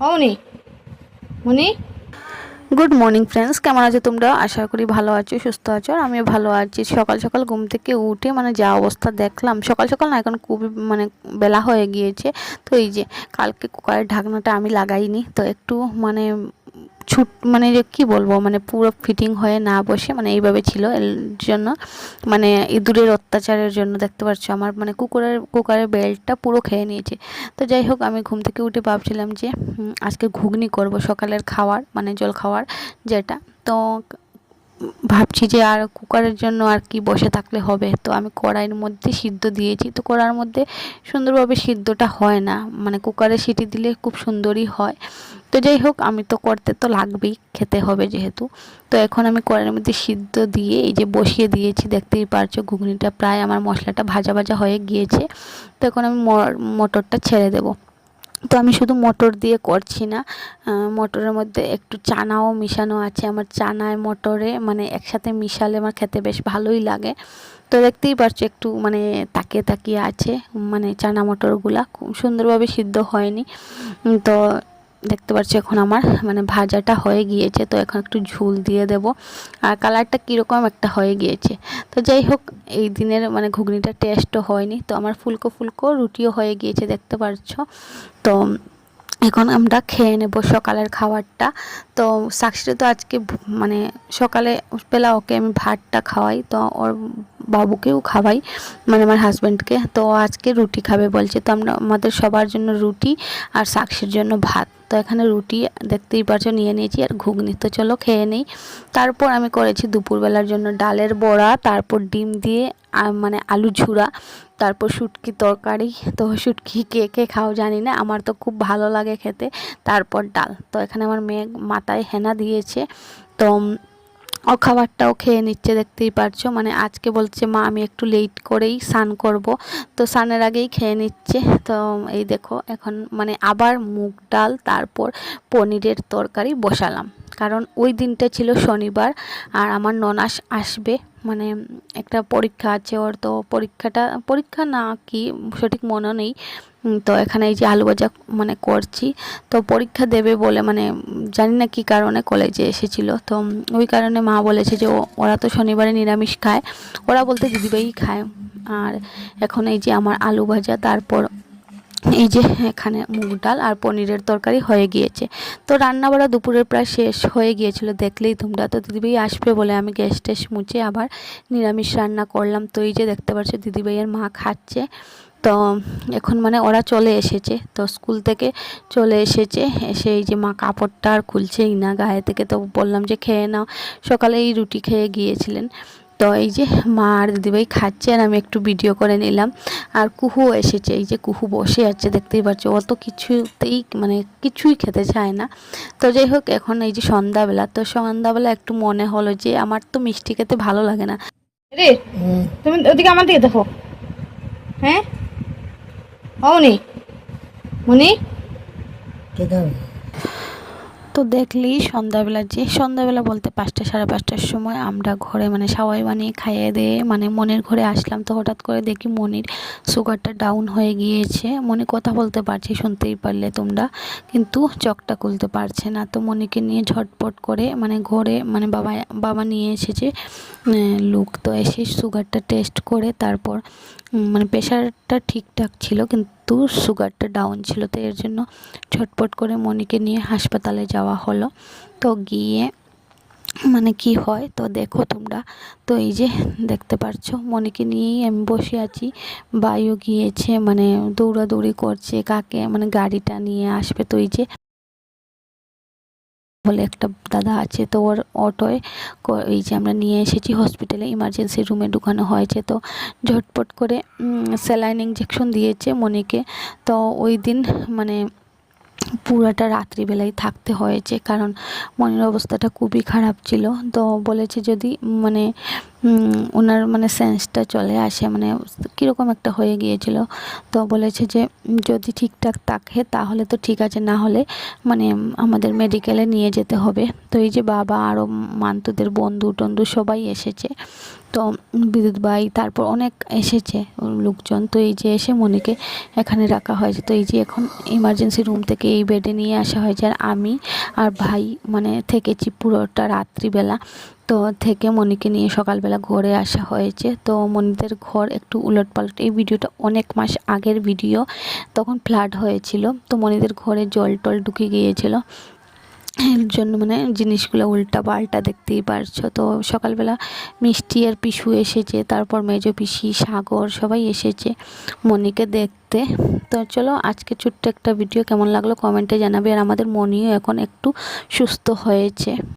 অমনি মনি। Good morning friends, কেমন আছো তোমরা? আশা করি ভালো আছো, সুস্থ আছো। আর আমিও ভালো আছি। সকাল সকাল ঘুম থেকে উঠে যা অবস্থা দেখলাম, সকাল সকাল না, এখন খুবই বেলা হয়ে গিয়েছে। তো এই যে কালকে কুকারের ঢাকনাটা আমি লাগাইনি, তো একটু ছুট যে কী বলবো, পুরো ফিটিং হয়ে না বসে এইভাবে ছিল। এর জন্য ইঁদুরের অত্যাচারের জন্য দেখতে পাচ্ছ আমার কুকারের বেল্টটা পুরো খেয়ে নিয়েছে। তো যাই হোক, আমি ঘুম থেকে উঠে ভাবছিলাম যে আজকে ঘুগনি করব, সকালের খাওয়ার জল খাওয়ার যেটা। তো ভাবছি যে আর কুকারের জন্য আর কি বসে থাকলে হবে, তো আমি কড়াইয়ের মধ্যে সিদ্ধ দিয়েছি। তো কড়ার মধ্যে সুন্দরভাবে সিদ্ধটা হয় না, কুকারে সিটি দিলে খুব সুন্দরই হয়। তো যাই হোক, আমি তো করতে তো লাগবেই, খেতে হবে যেহেতু। তো এখন আমি কড়াইয়ের মধ্যে সিদ্ধ দিয়ে এই যে বসিয়ে দিয়েছি, দেখতেই পারছো ঘুগনিটা প্রায় আমার মশলাটা ভাজা ভাজা হয়ে গিয়েছে। তো এখন আমি মটরটা ছেড়ে দেবো। তো আমি শুধু মটর দিয়ে করছি না, মটরের মধ্যে একটু চানাও মিশানো আছে। আমার চানায় মটরে একসাথে মিশালে আমার খেতে বেশ ভালোই লাগে। তো দেখতেই পারছো একটু তাকিয়ে তাকিয়ে আছে, চানা মটরগুলা খুব সুন্দরভাবে সিদ্ধ হয়নি। তো দেখতে পাচ্ছি এখন আমার ভাজাটা হয়ে গিয়েছে। তো এখন একটু ঝোল দিয়ে দেব, আর কালারটা কীরকম একটা হয়ে গিয়েছে। তো যাই হোক, এই দিনের ঘুগনিটা টেস্টও হয়নি। তো আমার ফুলকো ফুলকো রুটিও হয়ে গিয়েছে, দেখতে পাচ্ছ। তো এখন আমরা খেয়ে নেব সকালের খাবারটা। তো সাক্ষীরা তো আজকে সকালে বেলা ওকে আমি ভাতটা খাওয়াই, তো ওর বাবুকেও খাওয়াই, আমার হাজব্যান্ডকে। তো আজকে রুটি খাবে বলছে, তো আমাদের সবার জন্য রুটি আর সাক্ষীর জন্য ভাত। তো এখানে রুটি দেখতেই পাচ্ছো নিয়ে নিয়েছি, আর ঘুগনি। তো চলো খেয়ে নেই। তারপর আমি করেছি দুপুরবেলার জন্য ডালের বড়া, তারপর ডিম দিয়ে আলু ঝুরা, তারপর শুটকি তরকারি। তো শুটকি কে কে খাও জানি না, আমার তো খুব ভালো লাগে খেতে। তারপর ডাল। তো এখানে আমার মেয়ে মাথায় হেনা দিয়েছে, তো ও খাবারটাও খেয়ে নিচ্ছে, দেখতেই পারছো। আজকে বলছে মা আমি একটু লেট করেই স্নান করব, তো স্নানের আগেই খেয়ে নিচ্ছে। তো এই দেখো এখন আবার মুগ ডাল, তারপর পনিরের তরকারি বসালাম, কারণ ওই দিনটা ছিল শনিবার, আর আমার ননাস আসবে, মানে একটা পরীক্ষা আছে ওর। তো পরীক্ষা না কি সঠিক মনে নেই। তো এখানে এই যে আলু ভাজা করছি। তো পরীক্ষা দেবে বলে জানি না কি কারণে কলেজে এসেছিল। তো ওই কারণে মা বলেছে যে ওরা তো শনিবারে নিরামিষ খায়, ওরা বলতে দিদিভাই খায়। আর এখন এই যে আমার আলু ভাজা, তারপর এই যে এখানে মুগ ডাল আর পনিরের তরকারি হয়ে গিয়েছে। তো রান্নাবাড়া দুপুরের প্রায় শেষ হয়ে গিয়েছিল, দেখলেই তোমরা। তো দিদিভাই আসবে বলে আমি গ্যাস ট্যাস মুছে আবার নিরামিষ রান্না করলাম। তো এই যে দেখতে পাচ্ছ দিদিভাইয়ের মা খাচ্ছে। তো এখন ওরা চলে এসেছে, তো স্কুল থেকে চলে এসেছে, এসে এই যে মা কাপড়টা আর খুলছেই না গায়ে থেকে। তো বললাম যে খেয়ে নাও, সকালে এই রুটি খেয়ে গিয়েছিলেন। তো এই যে মা আর দিদিভাই খাচ্ছে, আর আমি একটু ভিডিও করে নিলাম। আর কুহু এসেছে, এই যে কুহু বসে আছে, দেখতেই পাচ্ছ। ও তো কিছুতেই কিছুই খেতে চায় না। তো যাই হোক, এখন এই যে সন্ধ্যাবেলা, তো সন্ধ্যাবেলা একটু মনে হলো যে আমার তো মিষ্টি খেতে ভালো লাগে না। রে, তুমি ওদিকে আমার দিকে দেখো। হ্যাঁ অমনি মনি। তো দেখলেই সন্ধ্যাবেলা বলতে 5টা সাড়ে 5টার সময় আমরা ঘরে সবাই বানিয়ে খাইয়ে দিয়ে মনের ঘরে আসলাম। তো হঠাৎ করে দেখি মনির সুগারটা ডাউন হয়ে গিয়েছে। মনি কথা বলতে পারছে, শুনতেই পারলে তোমরা, কিন্তু চোখটা খুলতে পারছে না। তো মনিকে নিয়ে ঝটপট করে ঘরে বাবা নিয়ে এসেছে লোক। তো এসে সুগারটা টেস্ট করে, তারপর প্রেশারটা ঠিকঠাক ছিল, কিন্তু সুগারটা ডাউন ছিল। তো এর জন্য ঝটপট করে মনিকে নিয়ে হাসপাতালে যাওয়া হলো। তো গিয়ে কি হয় তো দেখো তোমরা। তো এই যে দেখতে পারছো মনিকে নিয়েই আমি বসে আছি। বায়ু গিয়েছে, দৌড়াদৌড়ি করছে কাকে গাড়িটা নিয়ে আসবে। তো এই যে বলে একটা দাদা আছে, তো ওর অটোয় এই যে আমরা নিয়ে এসেছি হসপিটালে, ইমার্জেন্সি রুমে ঢুকানো হয়েছে। তো ঝটপট করে স্যালাইন ইঞ্জেকশন দিয়েছে মনিকে। তো ওই দিন পুরাটা রাত্রিবেলায় থাকতে হয়েছে, কারণ মনের অবস্থাটা খুবই খারাপ ছিল। তো বলেছে যদি ওনার মানে সেন্সটা চলে আসে, মানে কীরকম একটা হয়ে গিয়েছিল। তো বলেছে যে যদি ঠিকঠাক থাকে তাহলে তো ঠিক আছে, না হলে মানে আমাদের মেডিকেলে নিয়ে যেতে হবে। তো এই যে বাবা আরও মান্তুদের বন্ধু টন্ধু সবাই এসেছে, তো বিদ্যুৎ ভাই তারপর অনেক এসেছে লোকজন। তো এই যে এসে মনিকে এখানে রাখা হয়েছে। তো এই যে এখন ইমার্জেন্সি রুম থেকে এই বেডে নিয়ে আসা হয়েছে, আর আমি আর ভাই মানে থেকেছি পুরোটা রাত্রিবেলা। তো থেকে মনিকে নিয়ে সকালবেলা ঘরে আসা হয়েছে। তো মনিদের ঘর একটু উলটপালট, এই ভিডিওটা অনেক মাস আগের ভিডিও, তখন ফ্লাড হয়েছিল। তো মনিদের ঘরে জল টল ঢুকে গিয়েছিল, এর জন্য মানে জিনিসগুলো উল্টা পাল্টা দেখতেই পারছো। তো সকালবেলা মিষ্টি আর পিসু এসেছে, তারপর মেজো পিসি, সাগর সবাই এসেছে মনিকে দেখতে। তো চলো আজকে ছোট্ট একটা ভিডিও কেমন লাগলো কমেন্টে জানাবে। আর আমাদের মনিও এখন একটু সুস্থ হয়েছে।